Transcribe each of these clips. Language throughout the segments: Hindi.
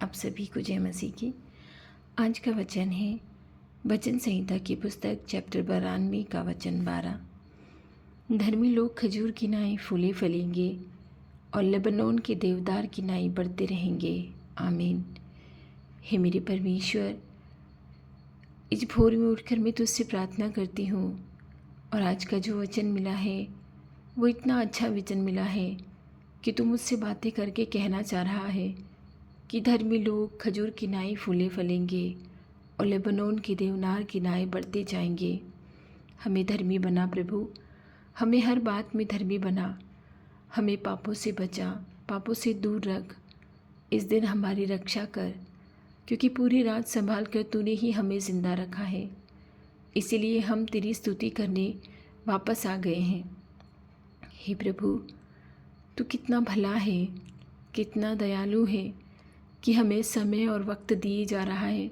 आप सभी को जय मसीह की। आज का वचन है वचन संहिता की पुस्तक चैप्टर 92 का वचन 12। धर्मी लोग खजूर की नाई फूले फलेंगे और लेबनोन के देवदार की नाई बढ़ते रहेंगे। आमीन। हे मेरे परमेश्वर, इस भोर में उठकर मैं तुझसे प्रार्थना करती हूँ और आज का जो वचन मिला है वो इतना अच्छा वचन मिला है कि तू मुझसे बातें करके कहना चाह रहा है कि धर्मी लोग खजूर की नाई फूले फलेंगे और लेबनोन के देवदार की नाई बढ़ते जाएंगे। हमें धर्मी बना प्रभु, हमें हर बात में धर्मी बना, हमें पापों से बचा, पापों से दूर रख। इस दिन हमारी रक्षा कर, क्योंकि पूरी रात संभाल कर तूने ही हमें ज़िंदा रखा है। इसीलिए हम तेरी स्तुति करने वापस आ गए हैं। हे प्रभु, तू कितना भला है, कितना दयालु है कि हमें समय और वक्त दिए जा रहा है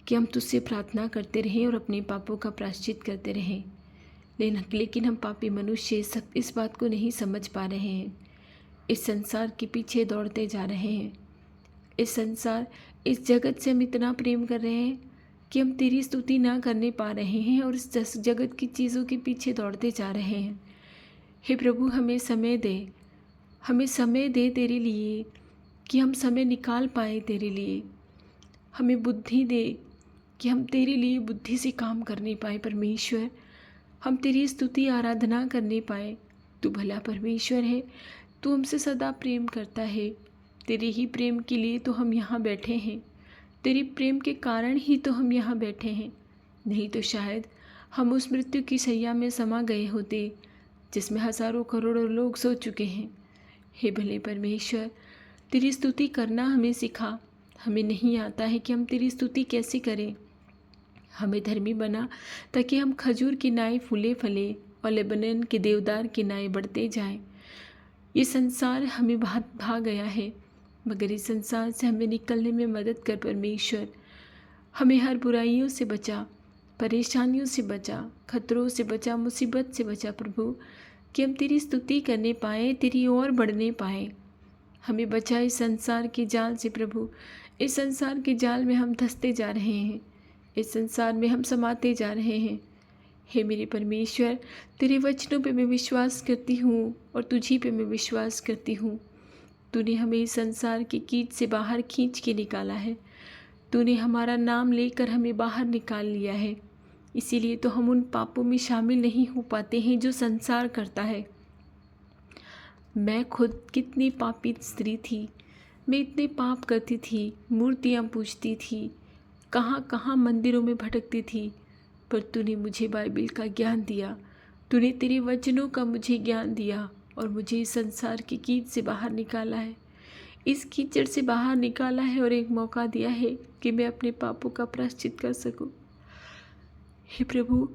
कि हम तुझसे प्रार्थना करते रहें और अपने पापों का प्रायश्चित करते रहें। लेकिन हम पापी मनुष्य सब इस बात को नहीं समझ पा रहे हैं। इस संसार के पीछे दौड़ते जा रहे हैं। इस जगत से हम इतना प्रेम कर रहे हैं कि हम तेरी स्तुति ना करने पा रहे हैं और इस जगत की चीज़ों के पीछे दौड़ते जा रहे हैं। हे प्रभु, हमें समय दे तेरे लिए कि हम समय निकाल पाए तेरे लिए। हमें बुद्धि दे कि हम तेरे लिए बुद्धि से काम करने पाए। परमेश्वर, हम तेरी स्तुति आराधना करने पाए। तू भला परमेश्वर है, तू हमसे सदा प्रेम करता है। तेरे ही प्रेम के लिए तो हम यहाँ बैठे हैं, तेरे प्रेम के कारण ही तो हम यहाँ बैठे हैं। नहीं तो शायद हम उस मृत्यु की शैया में समा गए होते जिसमें हज़ारों करोड़ों लोग सो चुके हैं। हे भले परमेश्वर, तेरी स्तुति करना हमें सिखा। हमें नहीं आता है कि हम तेरी स्तुति कैसे करें। हमें धर्मी बना ताकि हम खजूर की नाई फूले फले और लेबनोन के देवदार की नाई बढ़ते जाएं। ये संसार हमें भा गया है, मगर इस संसार से हमें निकलने में मदद कर परमेश्वर। हमें हर बुराइयों से बचा, परेशानियों से बचा, खतरों से बचा, मुसीबत से बचा प्रभु, कि हम तेरी स्तुति करने पाएँ, तेरी ओर बढ़ने पाएँ। हमें बचा इस संसार के जाल से प्रभु। इस संसार के जाल में हम धंसते जा रहे हैं, इस संसार में हम समाते जा रहे हैं। हे मेरे परमेश्वर, तेरे वचनों पे मैं विश्वास करती हूँ और तुझी पे मैं विश्वास करती हूँ। तूने हमें इस संसार की कीच से बाहर खींच के निकाला है। तूने हमारा नाम लेकर हमें बाहर निकाल लिया है। इसीलिए तो हम उन पापों में शामिल नहीं हो पाते हैं जो संसार करता है। मैं खुद कितनी पापी स्त्री थी। मैं इतने पाप करती थी, मूर्तियाँ पूजती थी, कहाँ कहाँ मंदिरों में भटकती थी। पर तूने मुझे बाइबल का ज्ञान दिया, तूने तेरे वचनों का मुझे ज्ञान दिया और मुझे इस संसार की कीच से बाहर निकाला है, इस कीचड़ से बाहर निकाला है और एक मौका दिया है कि मैं अपने पापों का प्रायश्चित कर सकूं। हे प्रभु,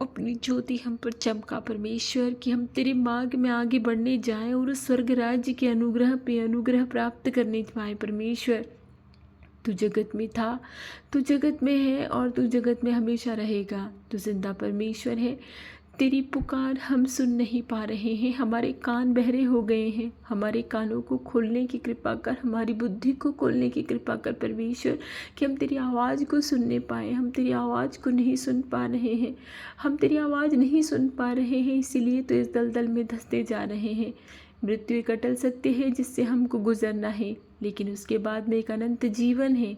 अपनी ज्योति हम पर चमका परमेश्वर, कि हम तेरे मार्ग में आगे बढ़ने जाएं और उस स्वर्ग राज्य के अनुग्रह पे अनुग्रह प्राप्त करने पाए। परमेश्वर, तू जगत में था, तू जगत में है और तू जगत में हमेशा रहेगा। तू जिंदा परमेश्वर है। तेरी पुकार हम सुन नहीं पा रहे हैं, हमारे कान बहरे हो गए हैं। हमारे कानों को खोलने की कृपा कर, हमारी बुद्धि को खोलने की कृपा कर परमेश्वर, कि हम तेरी आवाज़ को सुनने पाए। हम तेरी आवाज़ को नहीं सुन पा रहे हैं, हम तेरी आवाज़ नहीं सुन पा रहे हैं। इसीलिए तो इस दलदल में धंसते जा रहे हैं। मृत्यु एक अटल सत्य है जिससे हमको गुजरना है, लेकिन उसके बाद में एक अनंत जीवन है।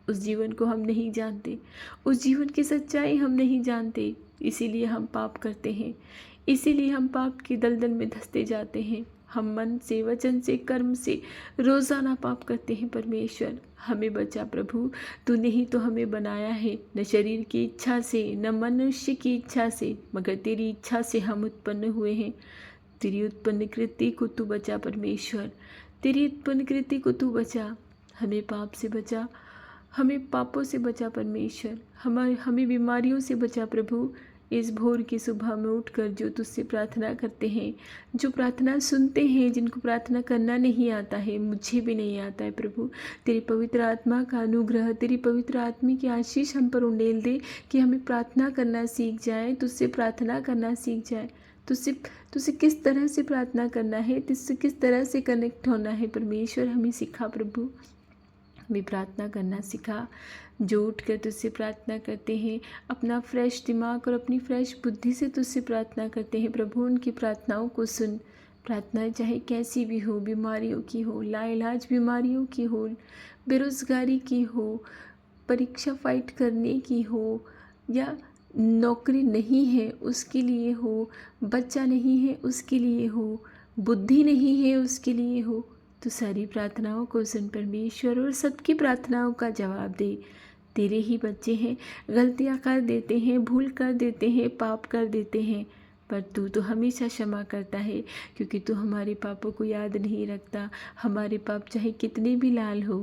उस जीवन को हम नहीं जानते, उस जीवन की सच्चाई हम नहीं जानते। इसीलिए हम पाप करते हैं, इसीलिए हम पाप के दलदल में धंसते जाते हैं। हम मन से, वचन से, कर्म से रोज़ाना पाप करते हैं। परमेश्वर, हमें बचा प्रभु। तूने ही तो हमें बनाया है, न शरीर की इच्छा से, न मनुष्य की इच्छा से, मगर तेरी इच्छा से हम उत्पन्न हुए हैं। तेरी उत्पन्न कृति को तू बचा परमेश्वर, तेरी उत्पन्न कृति को तू बचा। हमें पाप से बचा, हमें पापों से बचा परमेश्वर, हमें बीमारियों से बचा प्रभु। इस भोर की सुबह में उठकर जो तुझसे प्रार्थना करते हैं, जो प्रार्थना सुनते हैं, जिनको प्रार्थना करना नहीं आता है, मुझे भी नहीं आता है प्रभु, तेरी पवित्र आत्मा का अनुग्रह, तेरी पवित्र आत्मा की आशीष हम पर उंडेल दे कि हमें प्रार्थना करना सीख जाए, तुझसे प्रार्थना करना सीख जाए। तुझसे तुझसे किस तरह से प्रार्थना करना है, तुझसे किस तरह से कनेक्ट होना है। परमेश्वर हमें सिखा प्रभु, हमें प्रार्थना करना सिखा। जो उठ कर तुझसे प्रार्थना करते हैं, अपना फ्रेश दिमाग और अपनी फ्रेश बुद्धि से तुझसे प्रार्थना करते हैं प्रभु, उनकी प्रार्थनाओं को सुन। प्रार्थना चाहे कैसी भी हो, बीमारियों की हो, लाइलाज बीमारियों की हो, बेरोज़गारी की हो, परीक्षा फाइट करने की हो, या नौकरी नहीं है उसके लिए हो, बच्चा नहीं है उसके लिए हो, बुद्धि नहीं है उसके लिए हो, तो सारी प्रार्थनाओं को सुन परमेश्वर और सबकी प्रार्थनाओं का जवाब दे। तेरे ही बच्चे हैं, गलतियाँ कर देते हैं, भूल कर देते हैं, पाप कर देते हैं, पर तू तो हमेशा क्षमा करता है, क्योंकि तू हमारे पापों को याद नहीं रखता। हमारे पाप चाहे कितने भी लाल हो,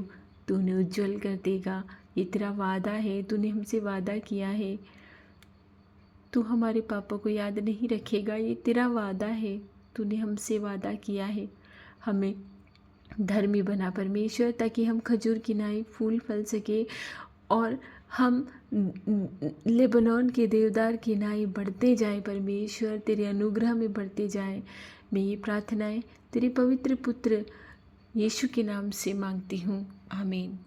तू उन्हें उज्जवल कर देगा। ये तेरा वादा है, तूने हमसे वादा किया है, तू हमारे पापों को याद नहीं रखेगा। ये तेरा वादा है, तूने हमसे वादा किया है। हमें धर्मी बना परमेश्वर, ताकि हम खजूर की नाई फूल फल सके और हम लेबनोन के देवदार की नाई बढ़ते जाएं परमेश्वर, तेरे अनुग्रह में बढ़ते जाएं। मैं ये प्रार्थनाएं तेरे पवित्र पुत्र यीशु के नाम से मांगती हूँ, आमीन।